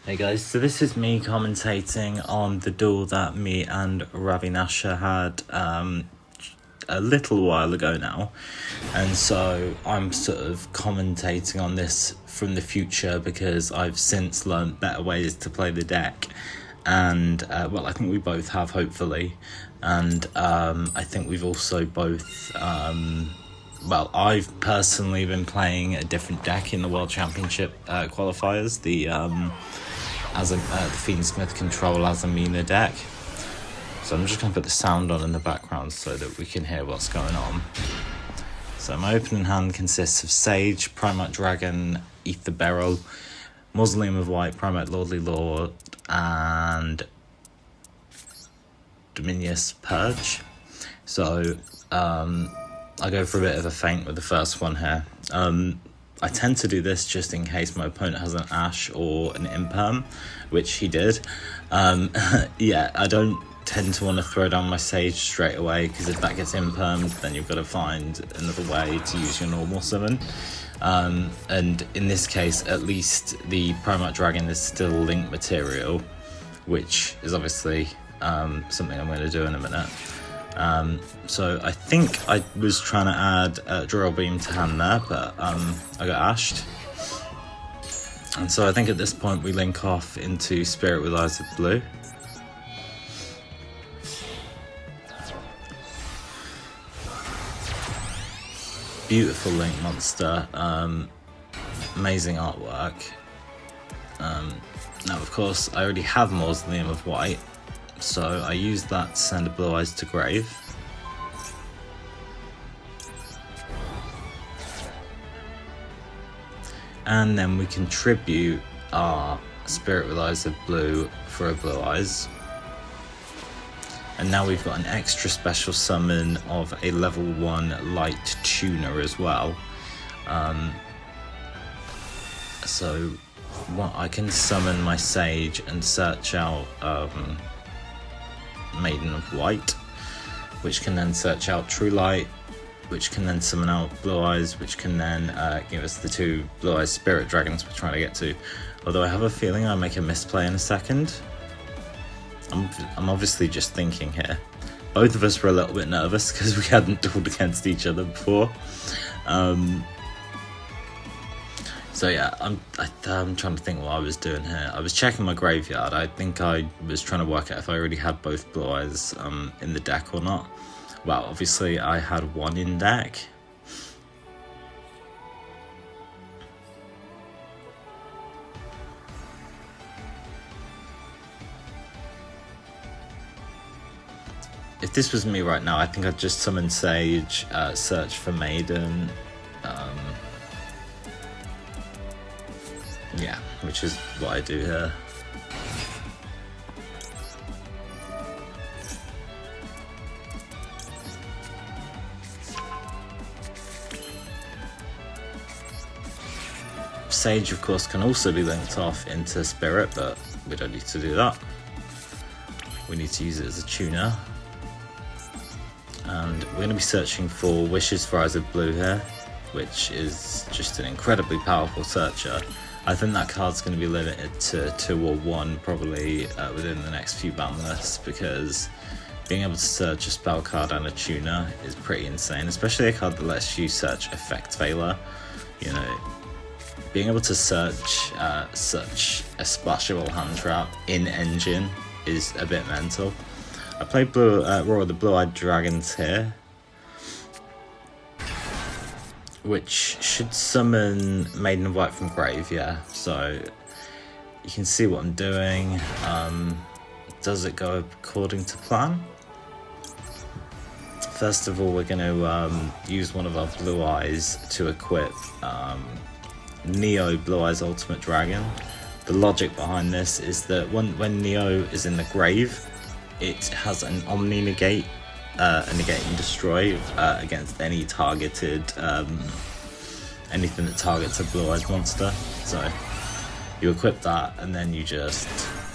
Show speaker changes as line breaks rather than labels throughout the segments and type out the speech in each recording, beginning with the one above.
Hey guys, so this is me commentating on the duel that me and Ravinasher had a little while ago now, and so I'm sort of commentating on this from the future because I've since learned better ways to play the deck, and I think we both have, hopefully, and I think we've also both I've personally been playing a different deck in the World Championship qualifiers, the Fiendsmith Control Azamina deck. So I'm just going to put the sound on in the background so that we can hear what's going on. So my opening hand consists of Sage, Primate Dragon, Ether Beryl, Mausoleum of White, Primate Lordly Lord, and Dominious Purge. So I go for a bit of a feint with the first one here. I tend to do this just in case my opponent has an Ash or an Imperm, which he did. I don't tend to want to throw down my Sage straight away, because if that gets Impermed, then you've got to find another way to use your normal summon. And in this case, at least the Primate Dragon is still link material, which is obviously something I'm going to do in a minute. So I think I was trying to add Drill Beam to hand there, but I got ashed. And so I think at this point we link off into Spirit with Eyes of Blue. Beautiful link monster, amazing artwork. Now of course I already have Mausoleum of White, so I use that to send a Blue Eyes to grave. And then we contribute our Spirit with Eyes of Blue for a Blue Eyes. And now we've got an extra special summon of a level 1 light tuner as well. So I can summon my Sage and search out Maiden of White, which can then search out True Light, which can then summon out Blue Eyes, which can then give us the 2 Blue Eyes Spirit Dragons we're trying to get to. Although I have a feeling I'll make a misplay in a second. I'm obviously just thinking here. Both of us were a little bit nervous because we hadn't dueled against each other before. So yeah, I'm trying to think what I was doing here. I was checking my graveyard. I think I was trying to work out if I already had both Blue Eyes in the deck or not. Well, obviously I had one in deck. If this was me right now, I think I'd just summon Sage, search for Maiden. Yeah, which is what I do here. Sage, of course, can also be linked off into Spirit, but we don't need to do that. We need to use it as a tuner. And we're going to be searching for Wishes for Eyes of Blue here, which is just an incredibly powerful searcher. I think that card's going to be limited to 2 or 1 probably within the next few ban lists, because being able to search a spell card and a tuner is pretty insane, especially a card that lets you search Effect Veiler. You know, being able to search such a splashable hand trap in engine is a bit mental. I played Roar of the Blue-Eyed Dragons here, which should summon Maiden of White from grave, yeah. So you can see what I'm doing. Does it go according to plan? First of all, we're going to use one of our Blue Eyes to equip Neo Blue Eyes Ultimate Dragon. The logic behind this is that when Neo is in the grave, it has an Omni Negate, a Negate and Destroy against any targeted, anything that targets a Blue Eyes monster. So you equip that and then you just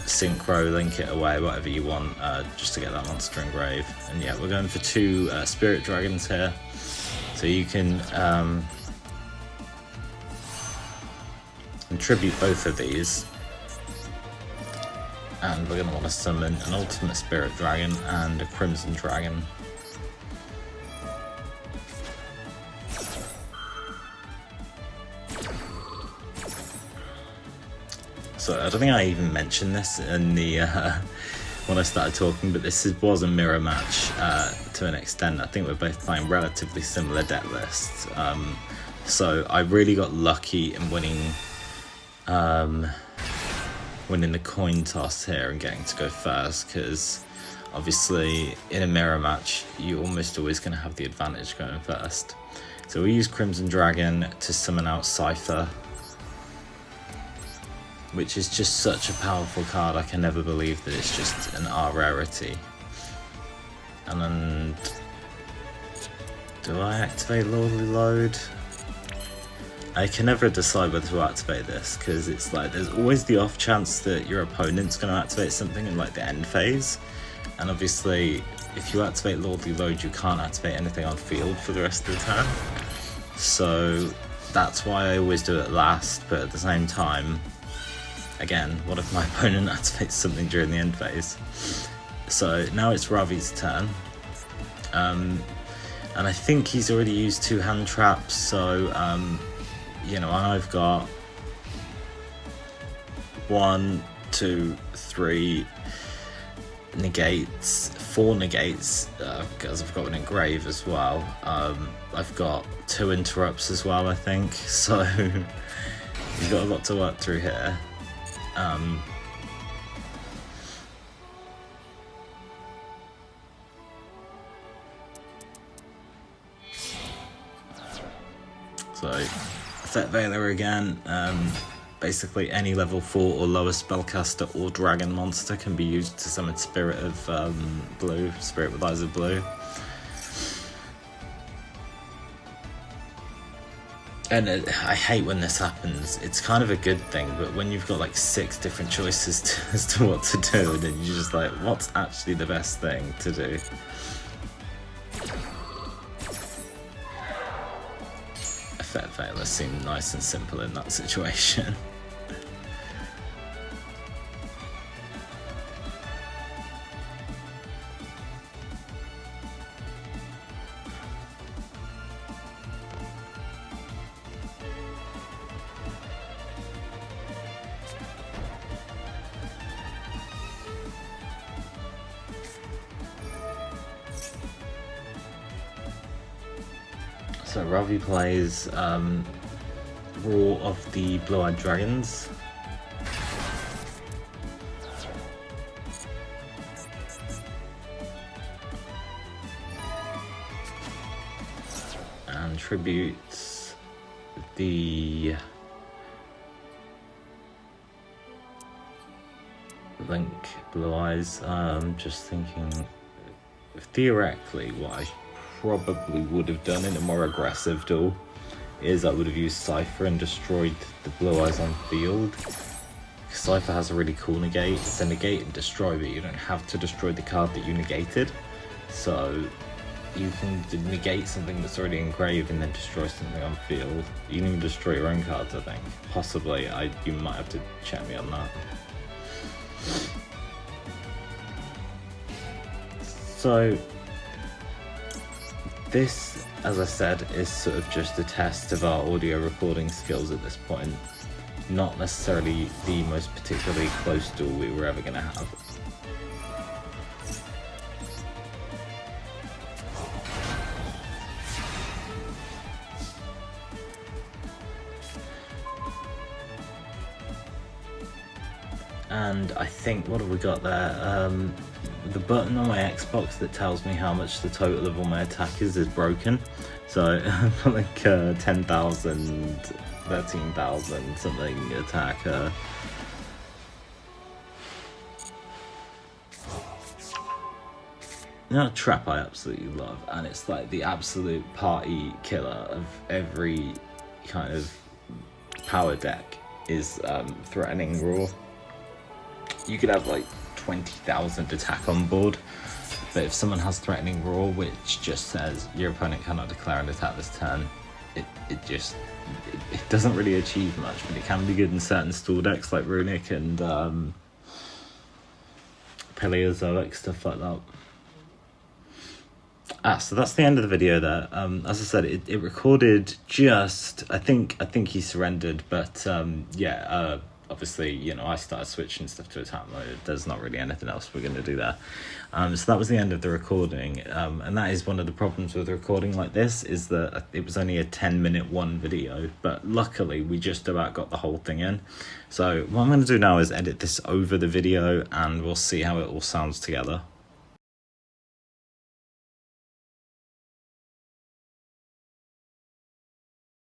synchro, link it away, whatever you want, just to get that monster in grave. And yeah, we're going for 2 Spirit Dragons here. So you can contribute both of these. And we're going to want to summon an Ultimate Spirit Dragon and a Crimson Dragon. So I don't think I even mentioned this in the when I started talking, but was a mirror match to an extent. I think we're both playing relatively similar deck lists. So I really got lucky in winning the coin toss here and getting to go first, because obviously in a mirror match you're almost always going to have the advantage going first. So we use Crimson Dragon to summon out Cypher, which is just such a powerful card. I can never believe that it's just an R rarity. And then, do I activate Lordly Load? I can never decide whether to activate this, because it's like there's always the off chance that your opponent's going to activate something in like the end phase, and obviously if you activate Lordly Load you can't activate anything on field for the rest of the turn. So that's why I always do it last, but at the same time, again, what if my opponent activates something during the end phase? So now it's Ravi's turn. And I think he's already used 2 hand traps, so, you know, I've got 1, 2, 3 negates, 4 negates, because I've got an engrave as well. I've got 2 interrupts as well, I think, so he's got a lot to work through here. So Effect Veiler again. Basically any level 4 or lower spellcaster or dragon monster can be used to summon Spirit of Blue, Spirit with Eyes of Blue. And I hate when this happens. It's kind of a good thing, but when you've got like 6 different choices as to what to do, then you're just like, what's actually the best thing to do? Effect Veiler seemed nice and simple in that situation. So Ravi plays Roar of the Blue-Eyed Dragons. And tributes the Link Blue Eyes. Just thinking, theoretically, what I probably would have done in a more aggressive duel is I would have used Cypher and destroyed the Blue Eyes on field. Cypher has a really cool negate. It's a negate and destroy, but you don't have to destroy the card that you negated. So you can negate something that's already engraved and then destroy something on field. You can even destroy your own cards, I think. Possibly. You might have to check me on that. So this, as I said, is sort of just a test of our audio recording skills at this point. Not necessarily the most particularly close duel we were ever going to have. And I think, what have we got there? The button on my Xbox that tells me how much the total of all my attack is broken. So I've got like 10,000, 13,000 something attack. Now, a trap I absolutely love, and it's like the absolute party killer of every kind of power deck, is Threatening Roar. You could have like 20,000 attack on board, but if someone has Threatening Roar, which just says your opponent cannot declare an attack this turn, it doesn't really achieve much, but it can be good in certain stall decks like Runic and Paleozoic, stuff like that. So that's the end of the video there. As I said, it recorded just, I think he surrendered, but obviously, you know, I started switching stuff to attack mode. There's not really anything else we're going to do there. So that was the end of the recording, and that is one of the problems with recording like this, is that it was only a 10-minute one video, but luckily we just about got the whole thing in. So what I'm going to do now is edit this over the video, and we'll see how it all sounds together.